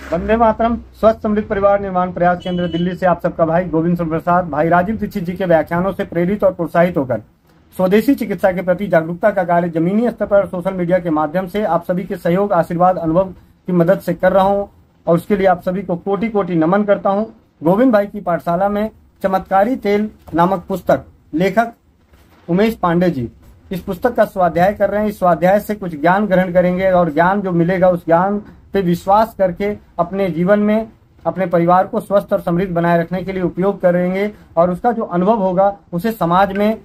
वंदे मातरम। स्वस्थ समृद्ध परिवार निर्माण प्रयास केंद्र दिल्ली से आप सबका भाई गोविंद प्रसाद, भाई राजीव दीक्षित जी के व्याख्यानों से प्रेरित और प्रोत्साहित होकर स्वदेशी चिकित्सा के प्रति जागरूकता का कार्य जमीनी स्तर पर सोशल मीडिया के माध्यम से आप सभी के सहयोग, आशीर्वाद, अनुभव की मदद से कर रहा हूं और उसके लिए आप सभी को कोटि कोटि नमन करता हूं। गोविंद भाई की पाठशाला में चमत्कारी तेल नामक पुस्तक, लेखक उमेश पांडे जी इस पुस्तक का स्वाध्याय कर रहे हैं। इस स्वाध्याय से कुछ ज्ञान ग्रहण करेंगे और ज्ञान जो मिलेगा उस ज्ञान पे विश्वास करके अपने जीवन में अपने परिवार को स्वस्थ और समृद्ध बनाए रखने के लिए उपयोग करेंगे और उसका जो अनुभव होगा उसे समाज में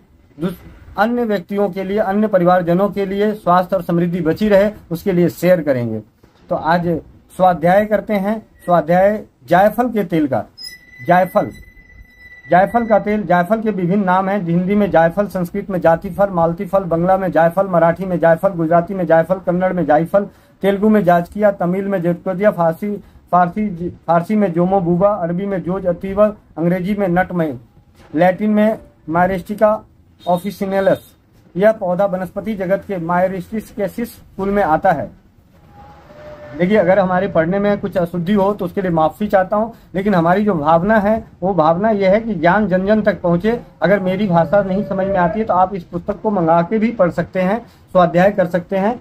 अन्य व्यक्तियों के लिए, अन्य परिवारजनों के लिए स्वास्थ्य और समृद्धि बची रहे उसके लिए शेयर करेंगे। तो आज स्वाध्याय करते हैं। स्वाध्याय जायफल के तेल का। जायफल का तेल, जायफल के विभिन्न नाम हैं। हिंदी में जायफल, संस्कृत में जाति फल, मालती फल, बांग्ला में जायफल, मराठी में जायफल, गुजराती में जायफल, कन्नड़ में जायफल, तेलुगु में जाजकिया, तमिल में जेटकोदिया, फारसी में जोमो बूबा, अरबी में जोज अतीवर, अंग्रेजी में नटमय, लैटिन में मायरिस्टिका ऑफिसिनेलस। यह पौधा वनस्पति जगत के मायरिस्टिकेसिस कुल में आता है। देखिए, अगर हमारे पढ़ने में कुछ अशुद्धि हो तो उसके लिए माफी चाहता हूं, लेकिन हमारी जो भावना है वो भावना यह है कि ज्ञान जन जन तक पहुंचे। अगर मेरी भाषा नहीं समझ में आती है तो आप इस पुस्तक को मंगा के भी पढ़ सकते हैं, स्वाध्याय कर सकते हैं।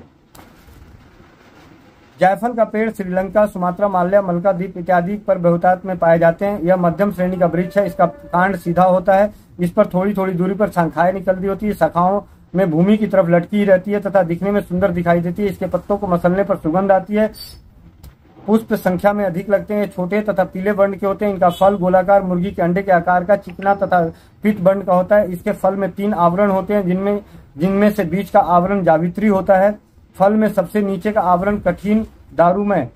जायफल का पेड़ श्रीलंका, सुमात्रा, माल्या, मलका द्वीप इत्यादि पर बहुतायत में पाए जाते हैं। यह मध्यम श्रेणी का वृक्ष है। इसका कांड सीधा होता है। इस पर थोड़ी थोड़ी दूरी पर शाखाएं निकलती होती है। शाखाओं में भूमि की तरफ लटकी रहती है तथा दिखने में सुंदर दिखाई देती है। इसके पत्तों को मसलने पर सुगंध आती है। पुष्प संख्या में अधिक लगते हैं। छोटे तथा पीले वर्ण के होते हैं। इनका फल गोलाकार, मुर्गी के अंडे के आकार का, चिकना तथा पीत वर्ण का होता है। इसके फल में 3 आवरण होते हैं, जिनमें से बीच का आवरण जावित्री होता है। फल में सबसे नीचे का आवरण कठिन, दारूमय,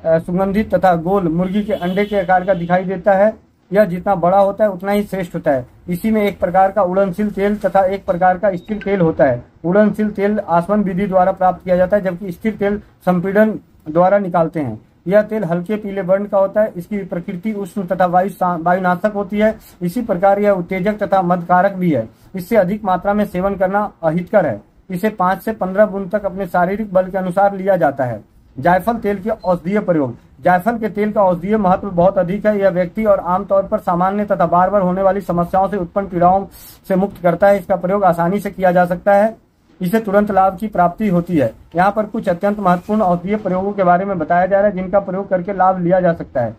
सुगंधित तथा गोल मुर्गी के अंडे के आकार का दिखाई देता है। यह जितना बड़ा होता है उतना ही श्रेष्ठ होता है। इसी में एक प्रकार का उड़नशील तेल तथा एक प्रकार का स्थिर तेल होता है। उड़नशील तेल आसवन विधि द्वारा प्राप्त किया जाता है, जबकि स्थिर तेल संपीड़न द्वारा निकालते हैं। यह तेल हल्के पीले वर्ण का होता है। इसकी प्रकृति उष्ण तथा वायुनाशक होती है। इसी प्रकार यह उत्तेजक तथा मदकारक भी है। इससे अधिक मात्रा में सेवन करना अहितकर है। इसे 5 से 15 बूंद तक अपने शारीरिक बल के अनुसार लिया जाता है। जायफल तेल के औषधीय प्रयोग। जायफल के तेल का औषधीय महत्व बहुत अधिक है। यह व्यक्ति और आमतौर पर सामान्य तथा बार बार होने वाली समस्याओं से उत्पन्न पीड़ाओं से मुक्त करता है। इसका प्रयोग आसानी से किया जा सकता है। इसे तुरंत लाभ की प्राप्ति होती है। यहाँ पर कुछ अत्यंत महत्वपूर्ण औषधीय प्रयोगों के बारे में बताया जा रहा है जिनका प्रयोग करके लाभ लिया जा सकता है।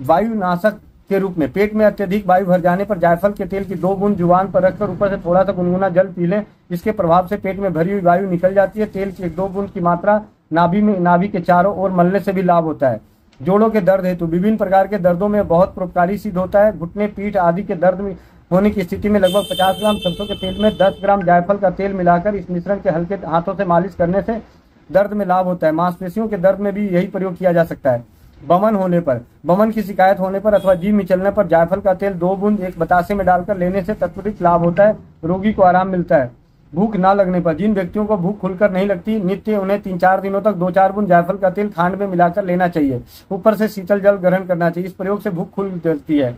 वायुनाशक के रूप में पेट में अत्यधिक वायु भर जाने पर जायफल के तेल की 2 बूंद जुबान पर रखकर ऊपर से थोड़ा सा गुनगुना जल पी लें। इसके प्रभाव से पेट में भरी हुई वायु निकल जाती है। तेल की 1-2 बूंद की मात्रा नाभि के चारों ओर मलने से भी लाभ होता है। जोड़ों के दर्द हेतु विभिन्न प्रकार के दर्दों में बहुत प्रभावकारी सिद्ध होता है। घुटने, पीठ आदि के दर्द में होने की स्थिति में लगभग 50 ग्राम सरसों के तेल में 10 ग्राम जायफल का तेल मिलाकर इस मिश्रण के हल्के हाथों से मालिश करने से दर्द में लाभ होता है। मांसपेशियों के दर्द में भी यही प्रयोग किया जा सकता है। बमन होने पर, बमन की शिकायत होने पर अथवा जीभ मिचलने पर जायफल का तेल 2 बूंद एक बतासे में डालकर लेने से तत्कालिक लाभ होता है। रोगी को आराम मिलता है। भूख ना लगने पर, जिन व्यक्तियों को भूख खुलकर नहीं लगती, नित्य उन्हें 3-4 दिनों तक 2-4 बूंद जायफल का तेल खांड में मिलाकर लेना चाहिए। ऊपर से शीतल जल ग्रहण करना चाहिए। इस प्रयोग से भूख खुल जाती है।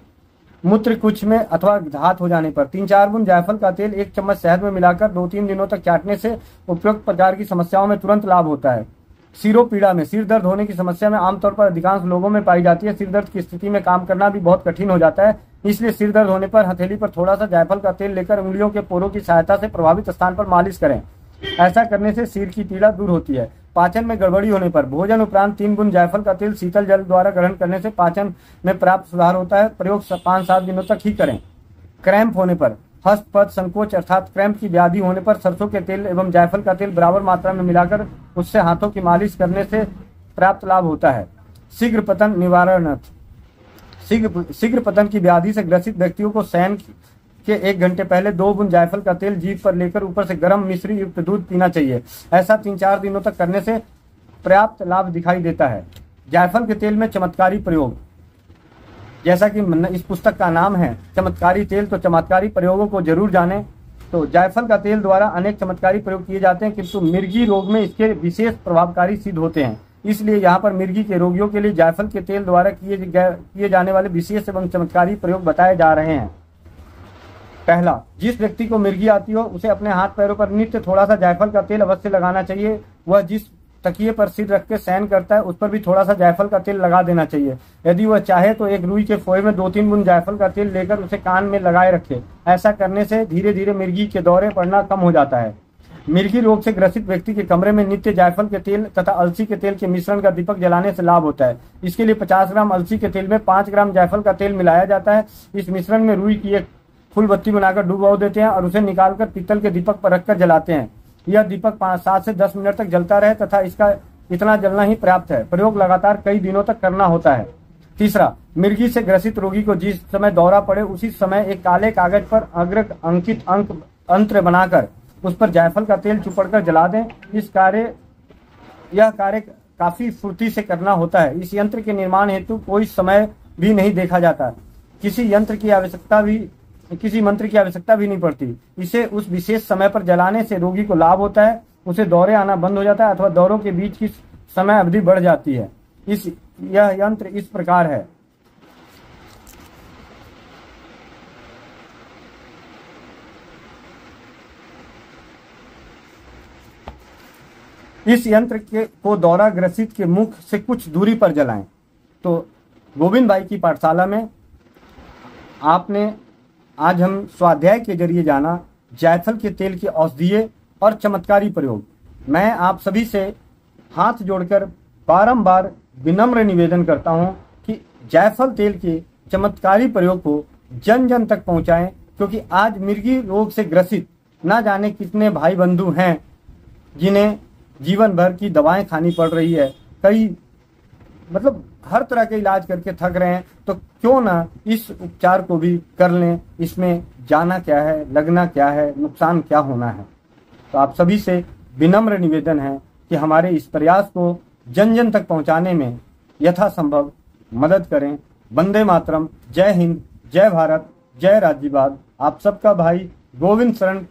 मूत्र कुछ में अथवा घात हो जाने पर 3-4 बूंद जायफल का तेल 1 चम्मच शहद में मिलाकर 2-3 दिनों तक चाटने से उपयुक्त प्रकार की समस्याओं में तुरंत लाभ होता है। सिरोपीड़ा में, सिर दर्द होने की समस्या में आमतौर पर अधिकांश लोगों में पाई जाती है। सिर दर्द की स्थिति में काम करना भी बहुत कठिन हो जाता है। इसलिए सिर दर्द होने पर हथेली पर थोड़ा सा जायफल का तेल लेकर उंगलियों के पोरों की सहायता से प्रभावित स्थान पर मालिश करें। ऐसा करने से सिर की पीड़ा दूर होती है। पाचन में गड़बड़ी होने पर भोजन उपरांत 3 बूंद जायफल का तेल शीतल जल द्वारा ग्रहण करने से पाचन में प्राप्त सुधार होता है। प्रयोग 5-7 दिनों तक ही करें। क्रैम्प होने पर, हस्तपद संकोच अर्थात क्रैम्प की व्याधि होने पर सरसों के तेल एवं जायफल का तेल बराबर मात्रा में मिलाकर उससे हाथों की मालिश करने से प्राप्त लाभ होता है। शीघ्र पतन निवारण। शीघ्र पतन की व्याधि से ग्रसित व्यक्तियों को शयन के 1 घंटे पहले 2 बूंद जायफल का तेल जीभ पर लेकर ऊपर से गर्म मिश्री युक्त दूध पीना चाहिए। ऐसा 3-4 दिनों तक करने से पर्याप्त लाभ दिखाई देता है। जायफल के तेल में चमत्कारी प्रयोग। जैसा कि इस पुस्तक का नाम है चमत्कारी तेल, तो चमत्कारी प्रयोगों को जरूर जानें। तो जायफल का तेल द्वारा अनेक चमत्कारी प्रयोग किए जाते हैं, किंतु मिर्गी रोग में इसके विशेष प्रभावकारी सिद्ध होते हैं। इसलिए यहाँ पर मिर्गी के रोगियों के लिए जायफल के तेल द्वारा किए जाने वाले विशेष एवं चमत्कारी प्रयोग बताए जा रहे हैं। पहला, जिस व्यक्ति को मिर्गी आती हो उसे अपने हाथ पैरों पर नित्य थोड़ा सा जायफल का तेल अवश्य लगाना चाहिए। वह जिस तकिए पर सिर रख के शयन करता है उस पर भी थोड़ा सा जायफल का तेल लगा देना चाहिए। यदि वह चाहे तो एक रुई के फोए में 2-3 बूंद जायफल का तेल लेकर उसे कान में लगाए रखे। ऐसा करने से धीरे धीरे मिर्गी के दौरे पड़ना कम हो जाता है। मिर्गी रोग से ग्रसित व्यक्ति के कमरे में नित्य जायफल के तेल तथा अलसी के तेल के मिश्रण का दीपक जलाने से लाभ होता है। इसके लिए 50 ग्राम अलसी के तेल में 5 ग्राम जायफल का तेल मिलाया जाता है। इस मिश्रण में रुई की एक फूल बत्ती बनाकर डुबो देते हैं और उसे निकालकर पीतल के दीपक पर रखकर जलाते हैं। यह दीपक 7 से 10 मिनट तक जलता रहे तथा इसका इतना जलना ही पर्याप्त है। प्रयोग लगातार कई दिनों तक करना होता है। तीसरा, मिर्गी से ग्रसित रोगी को जिस समय दौरा पड़े उसी समय एक काले कागज पर अग्र अंकित अंत्र बनाकर उस पर जायफल का तेल चुपड़कर जला दें। यह कार्य काफी फुर्ती से करना होता है। इस यंत्र के निर्माण हेतु कोई समय भी नहीं देखा जाता। किसी मंत्र की आवश्यकता भी नहीं पड़ती। इसे उस विशेष समय पर जलाने से रोगी को लाभ होता है। उसे दौरे आना बंद हो जाता है अथवा दौरों के बीच की समय अवधि बढ़ जाती है। यह यंत्र इस प्रकार है। इस यंत्र को दौरा ग्रसित के मुख से कुछ दूरी पर जलाएं। तो गोविंद भाई की पाठशाला में आज हम स्वाध्याय के जरिए जाना जायफल के तेल के औषधीय और चमत्कारी प्रयोग। मैं आप सभी से हाथ जोड़कर बारंबार विनम्र निवेदन करता हूं कि जायफल तेल के चमत्कारी प्रयोग को जन जन तक पहुंचाएं, क्योंकि आज मिर्गी रोग से ग्रसित ना जाने कितने भाई बंधु हैं जिन्हें जीवन भर की दवाएं खानी पड़ रही है। कई हर तरह के इलाज करके थक रहे हैं, तो क्यों ना इस उपचार को भी कर लें। इसमें जाना क्या है, लगना क्या है, नुकसान क्या होना है। तो आप सभी से विनम्र निवेदन है कि हमारे इस प्रयास को जन जन तक पहुंचाने में यथासंभव मदद करें। वंदे मातरम। जय हिंद, जय भारत, जय राज्यवाद। आप सबका भाई गोविंद शरण